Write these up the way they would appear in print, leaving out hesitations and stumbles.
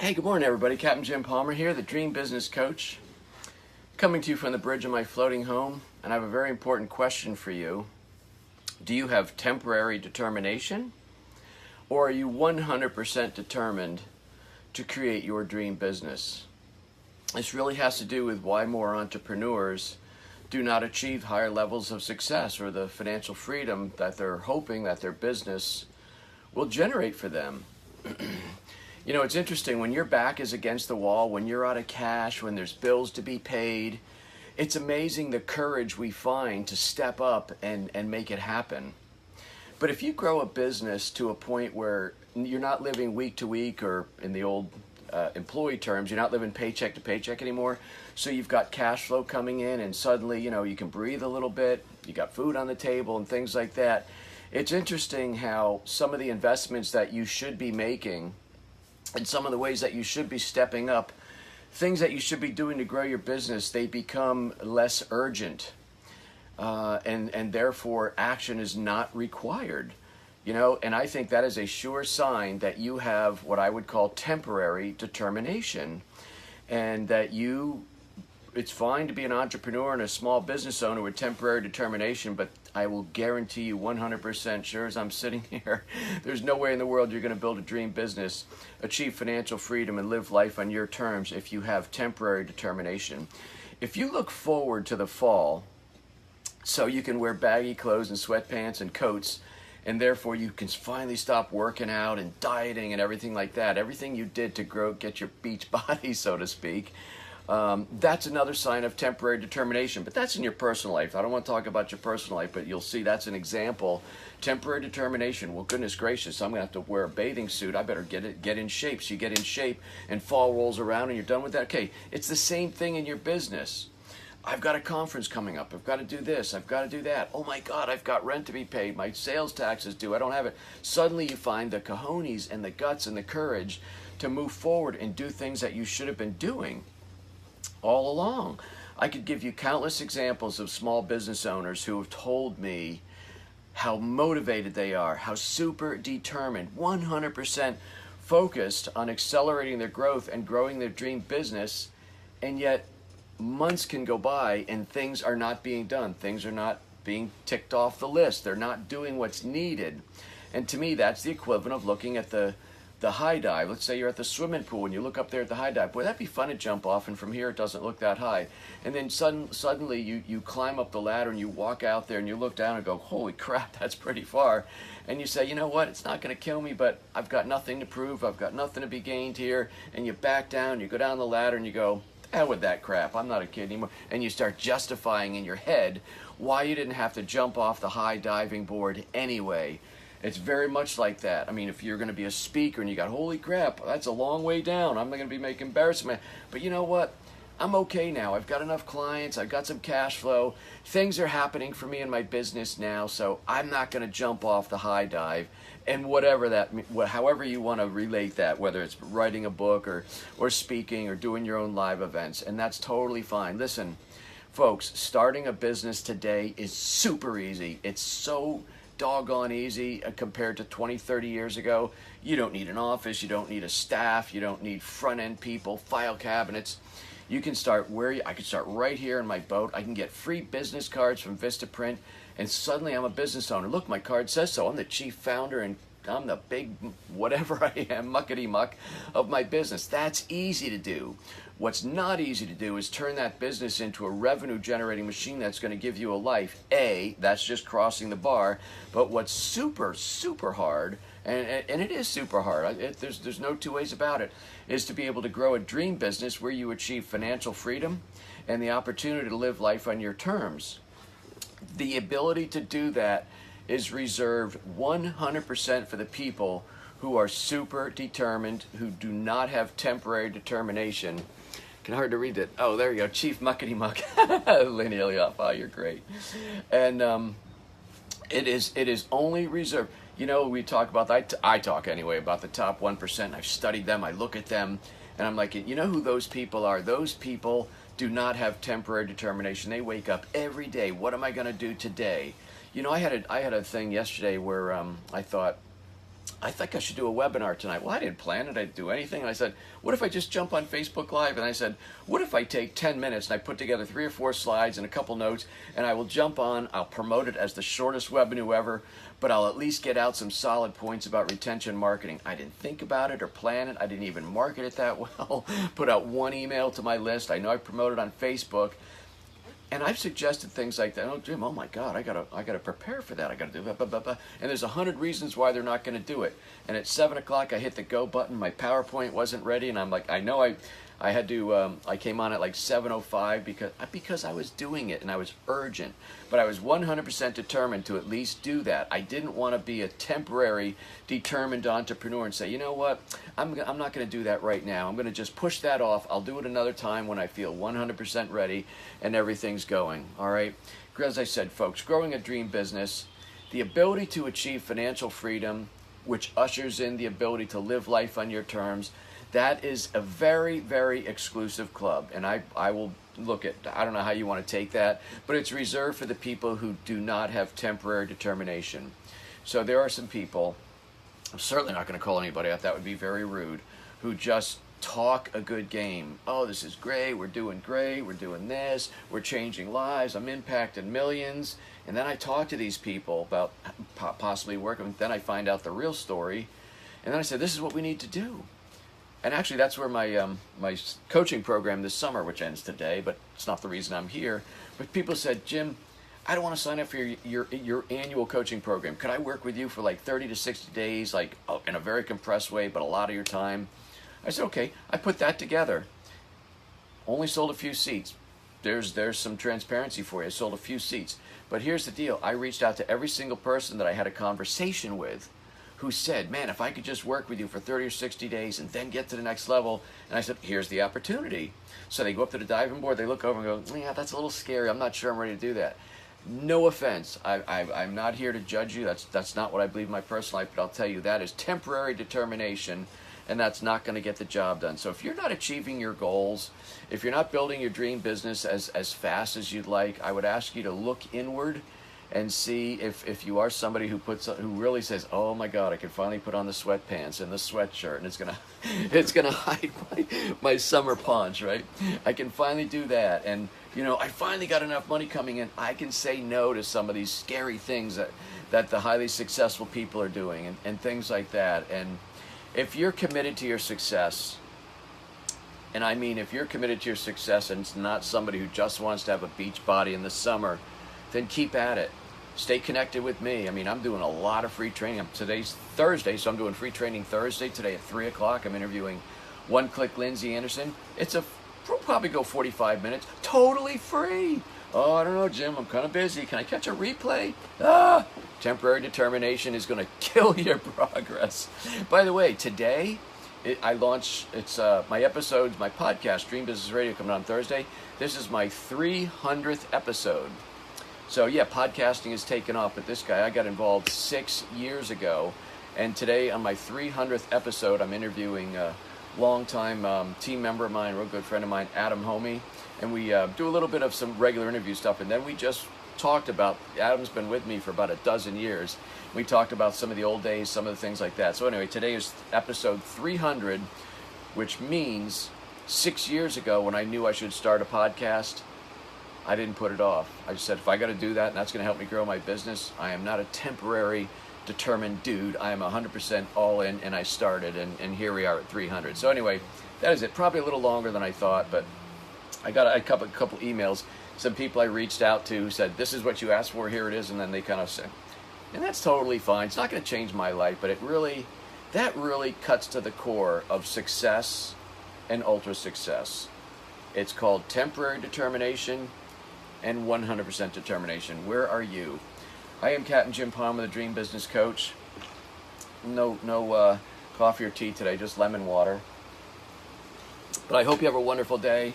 Hey, good morning, everybody. Captain Jim Palmer here, the Dream Business Coach, coming to you from the bridge of my floating home. And I have a very important question for you. Do you have temporary determination, or are you 100% determined to create your dream business? This really has to do with why more entrepreneurs do not achieve higher levels of success or the financial freedom that they're hoping that their business will generate for them. You know, it's interesting, when your back is against the wall, when you're out of cash, when there's bills to be paid, it's amazing the courage we find to step up and make it happen. But if you grow a business to a point where you're not living week to week, or in the old employee terms, you're not living paycheck to paycheck anymore, so you've got cash flow coming in, and suddenly, you can breathe a little bit, you got food on the table and things like that. It's interesting how some of the investments that you should be making and some of the ways that you should be stepping up, things that you should be doing to grow your business, they become less urgent, and therefore action is not required. And I think that is a sure sign that you have what I would call temporary determination, and that it's fine to be an entrepreneur and a small business owner with temporary determination, but I will guarantee you 100% sure as I'm sitting here, there's no way in the world you're going to build a dream business, achieve financial freedom, and live life on your terms if you have temporary determination. If you look forward to the fall, so you can wear baggy clothes and sweatpants and coats, and therefore you can finally stop working out and dieting and everything like that, everything you did to get your beach body, so to speak, that's another sign of temporary determination. But that's in your personal life. I don't want to talk about your personal life, but you'll see that's an example. Temporary determination. Well, goodness gracious, I'm going to have to wear a bathing suit. I better get in shape. So you get in shape, and fall rolls around, and you're done with that. Okay, it's the same thing in your business. I've got a conference coming up. I've got to do this. I've got to do that. Oh my God, I've got rent to be paid. My sales tax is due. I don't have it. Suddenly you find the cojones and the guts and the courage to move forward and do things that you should have been doing all along. I could give you countless examples of small business owners who have told me how motivated they are, how super determined, 100% focused on accelerating their growth and growing their dream business, and yet months can go by and things are not being done. Things are not being ticked off the list. They're not doing what's needed. And to me, that's the equivalent of looking at the high dive. Let's say you're at the swimming pool and you look up there at the high dive. Boy, that'd be fun to jump off, and from here it doesn't look that high. And then suddenly you climb up the ladder and you walk out there and you look down and go, holy crap, that's pretty far. And you say, you know what, it's not going to kill me, but I've got nothing to prove. I've got nothing to be gained here. And you back down, you go down the ladder and you go, hell with that crap, I'm not a kid anymore. And you start justifying in your head why you didn't have to jump off the high diving board anyway. It's very much like that. I mean, if you're going to be a speaker and you got, holy crap, that's a long way down. I'm not going to be making embarrassment. But you know what? I'm okay now. I've got enough clients. I've got some cash flow. Things are happening for me in my business now, so I'm not going to jump off the high dive. And however you want to relate that, whether it's writing a book or speaking or doing your own live events, and that's totally fine. Listen, folks, starting a business today is super easy. It's so doggone easy compared to 20, 30 years ago. You don't need an office. You don't need a staff. You don't need front-end people, file cabinets. You can start I can start right here in my boat. I can get free business cards from Vistaprint, and suddenly I'm a business owner. Look, my card says so. I'm the chief founder, and I'm the big whatever I am, muckety-muck of my business. That's easy to do. What's not easy to do is turn that business into a revenue-generating machine that's going to give you a life. That's just crossing the bar. But what's super, super hard, and it is super hard, there's no two ways about it, is to be able to grow a dream business where you achieve financial freedom and the opportunity to live life on your terms. The ability to do that is reserved 100% for the people who are super determined, who do not have temporary determination. Can hard to read it. Oh, there you go, Chief Muckety Muck. Lenny Elioff, oh, you're great. And it is only reserved. We talk about that. I talk anyway about the top 1%. I've studied them. I look at them, and I'm like, you know who those people are? Those people do not have temporary determination. They wake up every day. What am I going to do today? I had a thing yesterday where I thought, I think I should do a webinar tonight. Well, I didn't plan it. I didn't do anything. And I said, what if I just jump on Facebook Live? And I said, what if I take 10 minutes and I put together 3 or 4 slides and a couple notes, and I will jump on, I'll promote it as the shortest webinar ever, but I'll at least get out some solid points about retention marketing. I didn't think about it or plan it. I didn't even market it that well. Put out 1 email to my list. I know I promoted on Facebook. And I've suggested things like that. Oh, Jim, oh my God, I gotta prepare for that. I gotta do blah, blah, blah, blah. And there's 100 reasons why they're not gonna do it. And at 7 o'clock, I hit the go button. My PowerPoint wasn't ready, and I'm like, I know I had to. I came on at like 7:05 because I was doing it and I was urgent. But I was 100% determined to at least do that. I didn't want to be a temporary, determined entrepreneur and say, you know what, I'm not going to do that right now. I'm going to just push that off. I'll do it another time when I feel 100% ready and everything's going. All right. As I said, folks, growing a dream business, the ability to achieve financial freedom, which ushers in the ability to live life on your terms, that is a very, very exclusive club. And I will look at, I don't know how you want to take that, but it's reserved for the people who do not have temporary determination. So there are some people, I'm certainly not going to call anybody out, that would be very rude, who just talk a good game. Oh, this is great, we're doing this, we're changing lives, I'm impacting millions. And then I talk to these people about possibly working, then I find out the real story, and then I say, this is what we need to do. And actually, that's where my my coaching program this summer, which ends today, but it's not the reason I'm here. But people said, Jim, I don't want to sign up for your annual coaching program. Could I work with you for like 30 to 60 days, like in a very compressed way, but a lot of your time? I said, okay. I put that together. Only sold a few seats. There's some transparency for you. I sold a few seats. But here's the deal. I reached out to every single person that I had a conversation with who said, man, if I could just work with you for 30 or 60 days and then get to the next level. And I said, here's the opportunity. So they go up to the diving board, they look over and go, yeah, that's a little scary. I'm not sure I'm ready to do that. No offense. I'm not here to judge you. That's not what I believe in my personal life, but I'll tell you that is temporary determination, and that's not going to get the job done. So if you're not achieving your goals, if you're not building your dream business as fast as you'd like, I would ask you to look inward and see if you are somebody who really says, oh my God, I can finally put on the sweatpants and the sweatshirt, and it's gonna hide my summer paunch, right? I can finally do that, and I finally got enough money coming in. I can say no to some of these scary things that the highly successful people are doing, and things like that. And if you're committed to your success, and I mean if you're committed to your success and it's not somebody who just wants to have a beach body in the summer, then keep at it. Stay connected with me. I mean, I'm doing a lot of free training. Today's Thursday, so I'm doing free training Thursday. Today at 3 o'clock, I'm interviewing One Click Lindsay Anderson. We'll probably go 45 minutes, totally free. Oh, I don't know, Jim, I'm kind of busy. Can I catch a replay? Temporary determination is going to kill your progress. By the way, today, I launched, it's my episodes, my podcast, Dream Business Radio, coming on Thursday. This is my 300th episode. So yeah, podcasting has taken off, but this guy, I got involved 6 years ago, and today on my 300th episode, I'm interviewing a longtime team member of mine, a real good friend of mine, Adam Homey, and we do a little bit of some regular interview stuff, and then we just talked about, Adam's been with me for about a dozen years, we talked about some of the old days, some of the things like that. So anyway, today is episode 300, which means 6 years ago when I knew I should start a podcast, I didn't put it off. I just said, if I got to do that and that's going to help me grow my business, I am not a temporary, determined dude. I am 100% all in, and I started, and here we are at 300. So anyway, that is it. Probably a little longer than I thought, but I got a couple emails. Some people I reached out to said, this is what you asked for, here it is, and then they kind of said, and that's totally fine. It's not going to change my life, but that really cuts to the core of success and ultra success. It's called temporary determination and 100% determination. Where are you? I am Captain Jim Palmer, the Dream Business Coach. No coffee or tea today, just lemon water. But I hope you have a wonderful day.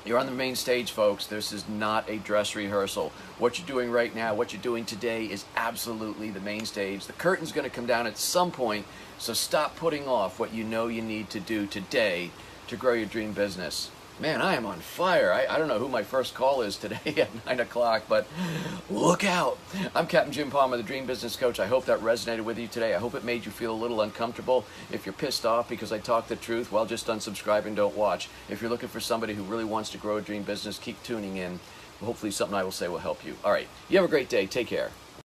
You're on the main stage, folks. This is not a dress rehearsal. What you're doing right now, what you're doing today is absolutely the main stage. The curtain's going to come down at some point, so stop putting off what you know you need to do today to grow your dream business. Man, I am on fire. I don't know who my first call is today at 9 o'clock, but look out. I'm Captain Jim Palmer, the Dream Business Coach. I hope that resonated with you today. I hope it made you feel a little uncomfortable. If you're pissed off because I talk the truth, well, just unsubscribe and don't watch. If you're looking for somebody who really wants to grow a dream business, keep tuning in. Hopefully something I will say will help you. All right. You have a great day. Take care.